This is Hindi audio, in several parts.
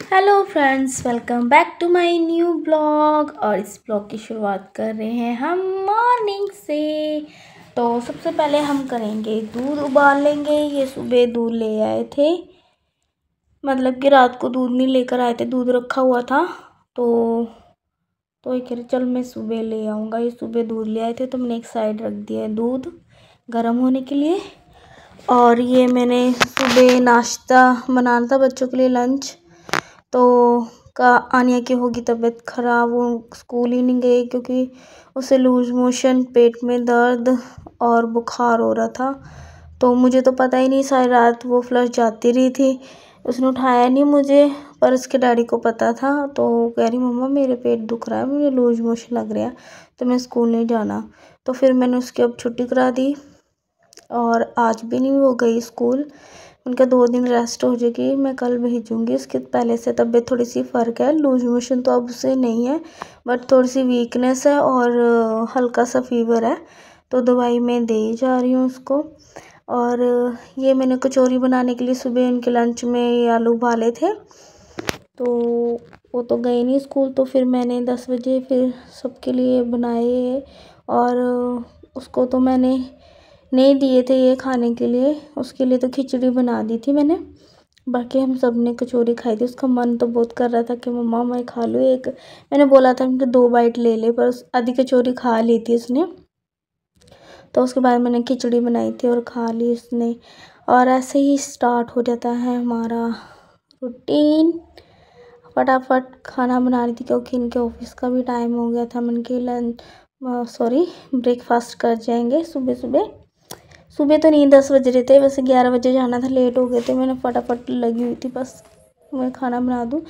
Hello friends, welcome back to my new blog. और इस ब्लॉग की शुरुआत कर रहे हैं हम मॉर्निंग से। तो सबसे पहले हम करेंगे दूध उबाल लेंगे। ये सुबह दूध ले आए थे, मतलब कि रात को दूध नहीं लेकर आए थे, दूध रखा हुआ था। तो ये कह रहे चल मैं सुबह ले आऊँगा। ये सुबह दूध ले आए थे तो मैंने एक साइड रख दिया है दूध गर्म होने के लिए। और ये मैंने सुबह नाश्ता बनाना था बच्चों के लिए, लंच। तो आनिया की होगी तबीयत ख़राब, वो स्कूल ही नहीं गई क्योंकि उसे लूज मोशन, पेट में दर्द और बुखार हो रहा था। तो मुझे तो पता ही नहीं, सारी रात वो फ्लश जाती रही थी, उसने उठाया नहीं मुझे, पर उसके डैडी को पता था। तो कह रही मम्मा मेरे पेट दुख रहा है, मुझे लूज मोशन लग रहा है, तो मैं स्कूल नहीं जाना। तो फिर मैंने उसकी अब छुट्टी करा दी और आज भी नहीं वो गई स्कूल। उनका 2 दिन रेस्ट हो जाएगी, मैं कल भेजूँगी। उसके पहले से तबीयत थोड़ी सी फ़र्क है, लूज मोशन तो अब उसे नहीं है, बट थोड़ी सी वीकनेस है और हल्का सा फीवर है। तो दवाई मैं दे ही जा रही हूँ उसको। और ये मैंने कचौरी बनाने के लिए सुबह उनके लंच में ये आलू उबाले थे, तो वो तो गए नहीं स्कूल। तो फिर मैंने 10 बजे फिर सबके लिए बनाए। और उसको तो मैंने नहीं दिए थे ये खाने के लिए, उसके लिए तो खिचड़ी बना दी थी मैंने। बाकी हम सब ने कचौरी खाई थी। उसका मन तो बहुत कर रहा था कि मम्मा मैं खा लूँ एक। मैंने बोला था कि 2 बाइट ले ले, पर आधी कचौरी खा ली थी उसने। तो उसके बाद मैंने खिचड़ी बनाई थी और खा ली उसने। और ऐसे ही स्टार्ट हो जाता है हमारा रूटीन। फटाफट खाना बना रही थी क्योंकि इनके ऑफिस का भी टाइम हो गया था। मैंने कि ब्रेकफास्ट कर जाएंगे सुबह सुबह। सुबह तो नहीं 10 बज रहे थे, वैसे 11 बजे जाना था, लेट हो गए थे। मैंने फटाफट लगी हुई थी बस मैं खाना बना दूँ।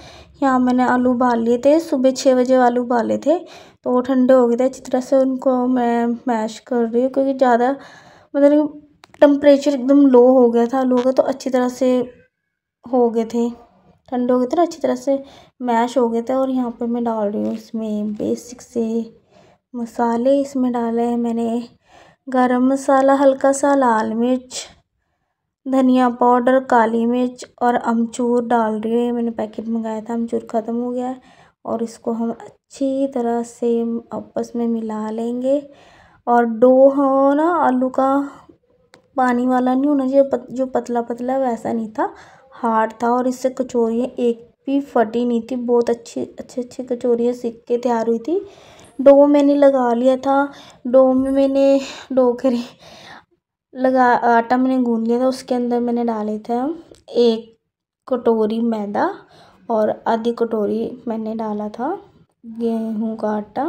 यहाँ मैंने आलू उबाल लिए थे, सुबह 6 बजे आलू उबाले थे, तो वो ठंडे हो गए थे अच्छी तरह से। उनको मैं मैश कर रही हूँ क्योंकि ज़्यादा मतलब टेम्परेचर एकदम लो हो गया था आलू का, तो अच्छी तरह से हो गए थे, ठंडे हो गए थे ना, अच्छी तरह से मैश हो गए थे। और यहाँ पर मैं डाल रही हूँ इसमें बेसिक से मसाले। इसमें डाले हैं मैंने गरम मसाला, हल्का सा लाल मिर्च, धनिया पाउडर, काली मिर्च और अमचूर डाल रही हूँ। मैंने पैकेट मंगाया था, अमचूर ख़त्म हो गया है। और इसको हम अच्छी तरह से आपस में मिला लेंगे। और डो हो ना आलू का, पानी वाला नहीं होना चाहिए, जो पतला पतला वैसा नहीं था, हार्ड था। और इससे कचौरियाँ एक भी फटी नहीं थी, बहुत अच्छी कचौरियाँ सीख के तैयार हुई थी। डो मैंने लगा लिया था। डो में मैंने आटा मैंने गूंद लिया था। उसके अंदर मैंने डाले थे 1 कटोरी मैदा और आधी कटोरी मैंने डाला था गेहूं का आटा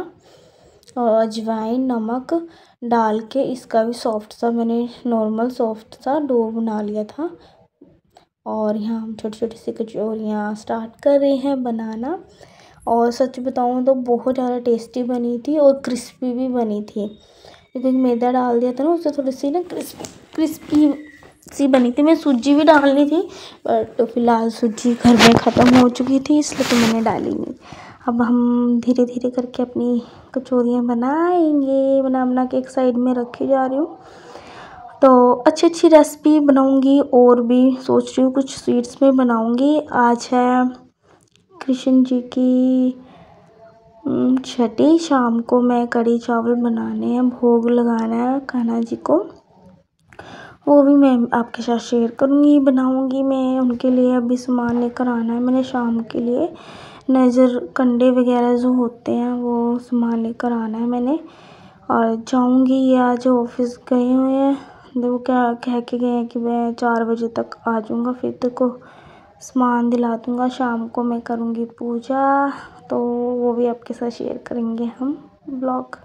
और अजवाइन, नमक डाल के इसका भी सॉफ्ट सा मैंने नॉर्मल सॉफ्ट सा डो बना लिया था। और यहाँ हम छोटी छोटी सी कचौरियाँ स्टार्ट कर रहे हैं बनाना। और सच बताऊँ तो बहुत ज़्यादा टेस्टी बनी थी और क्रिस्पी भी बनी थी, क्योंकि मैदा डाल दिया था ना, उससे थोड़ी सी ना क्रिस्पी सी बनी थी। मैं सूजी भी डालनी थी, बट फिलहाल सूजी घर में ख़त्म हो चुकी थी, इसलिए तो मैंने डाली नहीं। अब हम धीरे धीरे करके अपनी कचौरियाँ बनाएंगे। बना के एक साइड में रखी जा रही हूँ। तो अच्छी रेसिपी बनाऊंगी और भी सोच रही हूँ कुछ स्वीट्स में बनाऊंगी। आज है कृष्ण जी की छठी, शाम को मैं कढ़ी चावल बनाने हैं, भोग लगाना है कान्हा जी को, वो भी मैं आपके साथ शेयर करूँगी, बनाऊँगी मैं उनके लिए। अभी सामान लेकर आना है मैंने शाम के लिए, नज़र कंडे वगैरह जो होते हैं वो सामान लेकर आना है मैंने। और जाऊँगी, ये आज ऑफिस गए हुए हैं, वो क्या कह के गए हैं कि मैं 4 बजे तक आ जाऊँगा, फिर तेरे को सामान दिला दूँगा। शाम को मैं करूँगी पूजा, तो वो भी आपके साथ शेयर करेंगे हम ब्लॉग।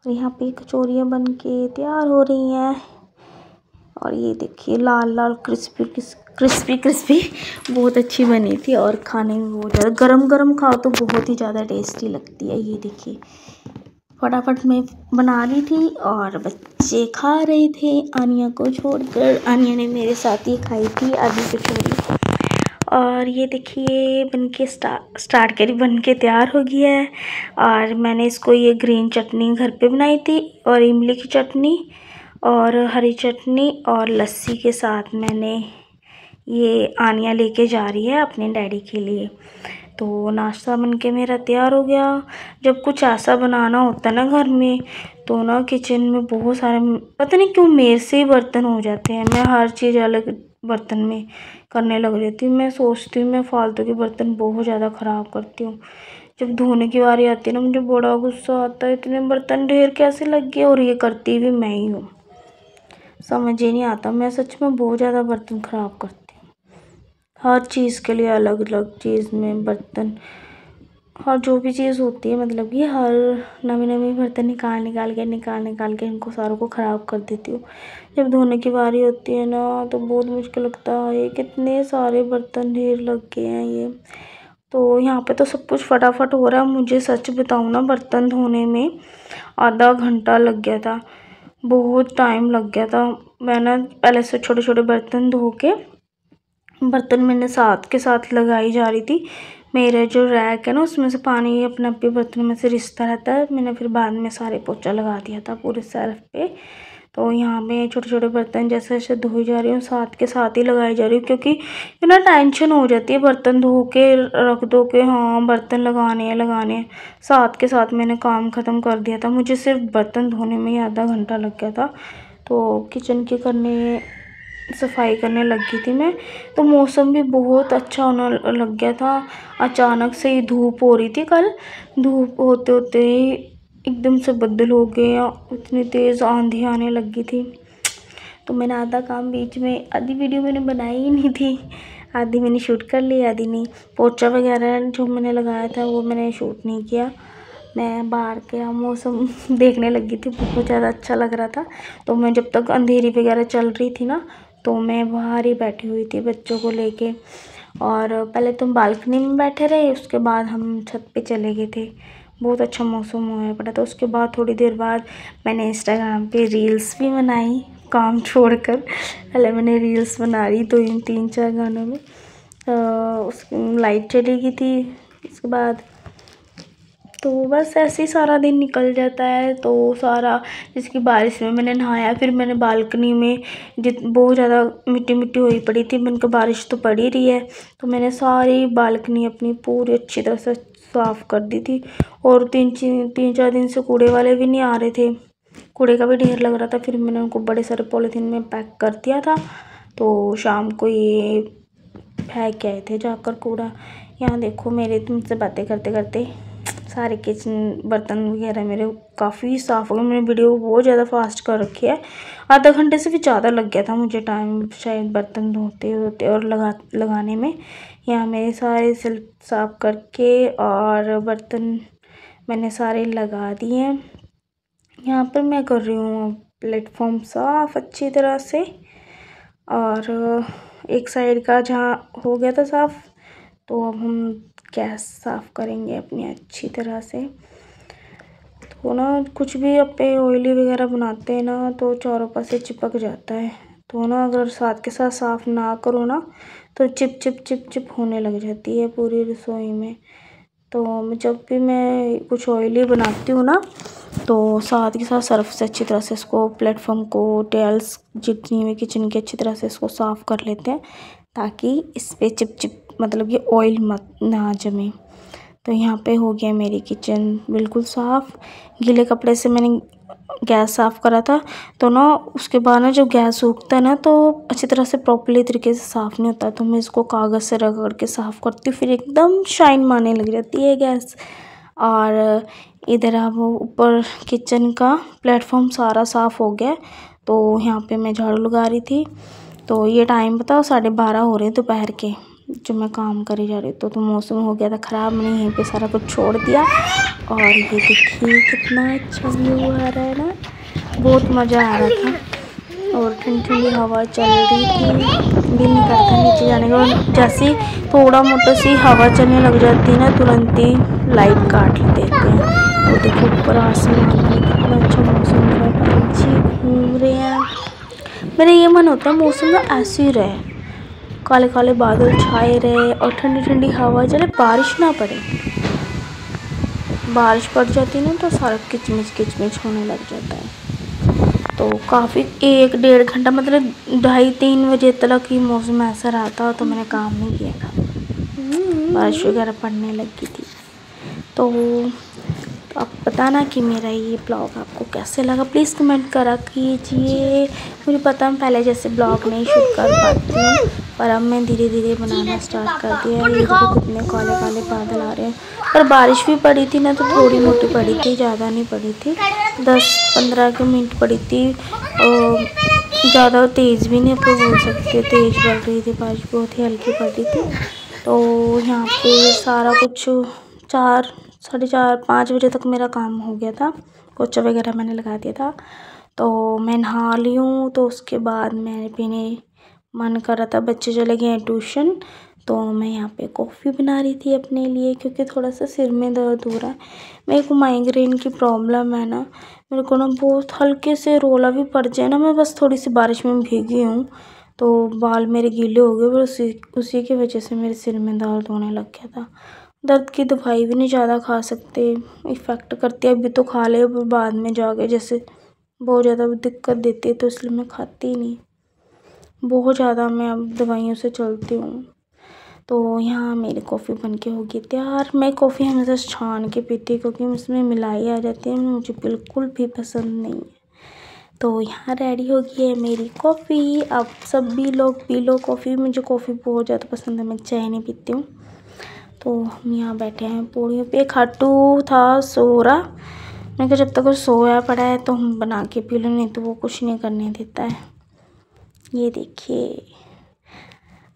और यहाँ पे कचौरियाँ बन के तैयार हो रही हैं। और ये देखिए लाल लाल क्रिस्पी बहुत अच्छी बनी थी और खाने में बहुत ज़्यादा गरम गरम खाओ तो बहुत ही ज़्यादा टेस्टी लगती है। ये देखिए फटाफट में बना रही थी और बच्चे खा रहे थे, आनिया को छोड़कर। आनिया ने मेरे साथ ही खाई थी आधी कचौरी। और ये देखिए बन के स्टार्ट करी, बन के तैयार हो गया है। और मैंने इसको ये ग्रीन चटनी घर पे बनाई थी और इमली की चटनी और हरी चटनी और लस्सी के साथ मैंने ये आनिया लेके जा रही है अपने डैडी के लिए। तो नाश्ता बनके मेरा तैयार हो गया। जब कुछ ऐसा बनाना होता है ना घर में, तो ना किचन में बहुत सारे, पता नहीं क्यों मेरे से ही बर्तन हो जाते हैं। मैं हर चीज़ अलग बर्तन में करने लग जाती हूँ। मैं सोचती हूँ मैं फालतू के बर्तन बहुत ज़्यादा ख़राब करती हूँ। जब धोने की बारी आती है ना, मुझे बड़ा गुस्सा आता है, इतने बर्तन ढेर कैसे लग गए, और ये करती भी मैं ही हूँ। समझ ही नहीं आता, मैं सच में बहुत ज़्यादा बर्तन ख़राब करती हूँ। हर चीज़ के लिए अलग अलग चीज़ में बर्तन, और जो भी चीज़ होती है मतलब कि हर नवी नवी बर्तन निकाल के इनको सारों को ख़राब कर देती हूँ। जब धोने की बारी होती है ना, तो बहुत मुश्किल लगता है, कितने सारे बर्तन ढेर लग गए हैं ये। तो यहाँ पे तो सब कुछ फटाफट हो रहा है। मुझे सच बताऊँ ना, बर्तन धोने में आधा घंटा लग गया था, बहुत टाइम लग गया था। मैं ना पहले से छोटे छोटे बर्तन धो के, बर्तन मैंने साथ के साथ लगाई जा रही थी। मेरे जो रैक है ना, उसमें से पानी अपने अपने बर्तन में से रिसता रहता है। मैंने फिर बाद में सारे पोछा लगा दिया था पूरे सेल्फ पे। तो यहाँ पे छोटे छोटे बर्तन जैसे जैसे धोई जा रही हूँ, साथ के साथ ही लगाई जा रही हूँ, क्योंकि ये ना टेंशन हो जाती है, बर्तन धो के रख दो के हाँ बर्तन लगाने हैं। साथ के साथ मैंने काम ख़त्म कर दिया था। मुझे सिर्फ बर्तन धोने में ही आधा घंटा लग गया था। तो किचन के सफाई करने लग गई थी मैं। तो मौसम भी बहुत अच्छा होने लग गया था। अचानक से ही धूप हो रही थी कल, धूप होते होते ही एकदम से बदल हो गया, इतनी तेज़ आंधी आने लग गई थी। तो मैंने आधा काम बीच में, आधी वीडियो मैंने बनाई ही नहीं थी, आधी मैंने शूट कर ली, आधी नहीं। पोछा वगैरह जो मैंने लगाया था वो मैंने शूट नहीं किया। मैं बाहर का मौसम देखने लगी थी, बहुत ज़्यादा अच्छा लग रहा था। तो मैं जब तक अंधेरी वगैरह चल रही थी ना, तो मैं बाहर ही बैठी हुई थी बच्चों को लेके। और पहले तो बालकनी में बैठे रहे, उसके बाद हम छत पे चले गए थे। बहुत अच्छा मौसम हुआ पड़ा। तो उसके बाद थोड़ी देर बाद मैंने इंस्टाग्राम पे रील्स भी बनाई, काम छोड़कर। पहले मैंने रील्स बना रही तो इन 3-4 गानों में उस लाइट चली गई थी। उसके बाद तो बस ऐसे ही सारा दिन निकल जाता है। तो सारा, जिसकी बारिश में मैंने नहाया, फिर मैंने बालकनी में बहुत ज़्यादा मिट्टी मिट्टी हुई पड़ी थी, मैंने कहा बारिश तो पड़ ही रही है, तो मैंने सारी बालकनी अपनी पूरी अच्छी तरह से साफ़ कर दी थी। और 3-4 दिन से कूड़े वाले भी नहीं आ रहे थे, कूड़े का भी ढेर लग रहा था। फिर मैंने उनको बड़े सारे पॉलीथीन में पैक कर दिया था। तो शाम को ये फेंक के आए थे जाकर कूड़ा। यहाँ देखो, मेरे तुमसे बातें करते करते सारे किचन बर्तन वगैरह मेरे काफ़ी साफ़ हो गए। मैंने वीडियो बहुत ज़्यादा फास्ट कर रखी है, आधा घंटे से भी ज़्यादा लग गया था मुझे टाइम शायद बर्तन धोते और लगाने में। यहाँ मेरे सारे सिल्क साफ़ करके और बर्तन मैंने सारे लगा दिए हैं। यहाँ पर मैं कर रही हूँ प्लेटफॉर्म साफ़ अच्छी तरह से। और एक साइड का जहाँ हो गया था साफ़, तो अब हम गैस साफ़ करेंगे अपनी अच्छी तरह से। तो ना कुछ भी अपने ऑयली वगैरह बनाते हैं ना, तो चारों पास से चिपक जाता है। तो ना अगर साथ के साथ साफ़ ना करो ना, तो चिप चिप चिप चिप होने लग जाती है पूरी रसोई में। तो जब भी मैं कुछ ऑयली बनाती हूँ ना, तो साथ के साथ सर्फ से अच्छी तरह से इसको प्लेटफॉर्म को, टाइल्स जितनी भी किचन की अच्छी तरह से इसको साफ़ कर लेते हैं, ताकि इस पर चिप चिप मतलब ये ऑयल मत ना जमे। तो यहाँ पे हो गया मेरी किचन बिल्कुल साफ़। गीले कपड़े से मैंने गैस साफ़ करा था, तो ना उसके बाद ना जब गैस सूखता है ना, तो अच्छी तरह से प्रॉपर्ली तरीके से साफ़ नहीं होता। तो मैं इसको कागज़ से रगड़ के साफ़ करती हूँ, फिर एकदम शाइन मारने लग जाती है गैस। और इधर अब ऊपर किचन का प्लेटफॉर्म सारा साफ़ हो गया। तो यहाँ पे मैं झाड़ू लगा रही थी। तो ये टाइम बताओ 12:30 हो रहे दोपहर के, जो मैं काम करी जा रही। तो मौसम हो गया था ख़राब, मैंने यहीं पे सारा कुछ छोड़ दिया। और ये देखिए कितना अच्छा व्यू आ रहा है ना, बहुत मज़ा आ रहा था। और ठंडी ठंडी हवा चल रही थी, दिल नहीं करता नीचे जाने का। जैसे ही थोड़ा मोटा सी हवा चलने लग जाती है ना, तुरंत ही लाइट काट देते हैं। और देखो ऊपर आसमान में कितना अच्छा मौसम हो रहा है, पंछी घूम रहे हैं। मेरा ये मन होता है मौसम ना ऐसे ही रहे, काले काले बादल छाए रहे और ठंडी ठंडी हवा चले, बारिश ना पड़े। बारिश पड़ जाती है ना, तो सारा किचमिच किचमिच होने लग जाता है। तो तो काफ़ी 1-1.5 घंटा मतलब 2:30-3 बजे तक ही मौसम ऐसा रहा था, तो मैंने काम नहीं किया था, बारिश वगैरह पड़ने लगी थी। तो आप बताना कि मेरा ये ब्लॉग आपको कैसे लगा, प्लीज़ कमेंट करा कीजिए। मुझे पता है पहले जैसे ब्लॉग नहीं शूट कर पाती हूँ, पर अब मैं धीरे धीरे बनाना स्टार्ट कर दिया है। ये देखो कितने काले काले बादल आ रहे हैं, पर बारिश भी पड़ी थी ना, तो थोड़ी मोटी पड़ी थी, ज़्यादा नहीं पड़ी थी, 10-15 मिनट पड़ी थी, और ज़्यादा तेज़ भी नहीं आप लोग बोल सकते, तेज़ पड़ रही थी बारिश, बहुत ही हल्की पड़ी थी। तो यहाँ पे सारा कुछ 4, 4:30, 5 बजे तक मेरा काम हो गया था, पोछा वगैरह मैंने लगा दिया था। तो मैं नहा ली हूँ, तो उसके बाद मैंने पीने मन कर रहा था, बच्चे चले गए हैं ट्यूशन, तो मैं यहाँ पे कॉफ़ी बना रही थी अपने लिए, क्योंकि थोड़ा सा सिर में दर्द हो रहा है। मेरे को माइग्रेन की प्रॉब्लम है ना, मेरे को ना बहुत हल्के से रोला भी पड़ जाए ना, मैं बस थोड़ी सी बारिश में भीगी हूँ तो बाल मेरे गीले हो गए, पर उसी की वजह से मेरे सिर में दर्द होने लग गया था। दर्द की दवाई भी नहीं ज़्यादा खा सकते, इफ़ेक्ट करती है, अभी तो खा ले, बाद में जाके जैसे बहुत ज़्यादा दिक्कत देती है, तो इसलिए मैं खाती ही नहीं, बहुत ज़्यादा मैं अब दवाइयों से चलती हूँ। तो यहाँ मेरी कॉफ़ी बन के होगी तैयार। मैं कॉफ़ी हमेशा छान के पीती, क्योंकि उसमें मिलाई आ जाती है, मुझे बिल्कुल भी पसंद नहीं है। तो यहाँ रेडी हो गई है मेरी कॉफ़ी, अब सब भी लोग पी लो कॉफ़ी। मुझे कॉफ़ी बहुत ज़्यादा पसंद है, मैं चाय नहीं पीती हूँ। तो हम यहाँ बैठे हैं पौड़ियों पे, खाटू था सो रहा, मैं कहा जब तक वो सोया पड़ा है तो हम बना के पी लो, नहीं तो वो कुछ नहीं करने देता है। ये देखिए,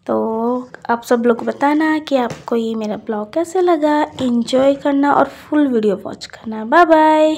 तो आप सब लोग बताना कि आपको ये मेरा ब्लॉग कैसे लगा, एंजॉय करना और फुल वीडियो वॉच करना। Bye bye.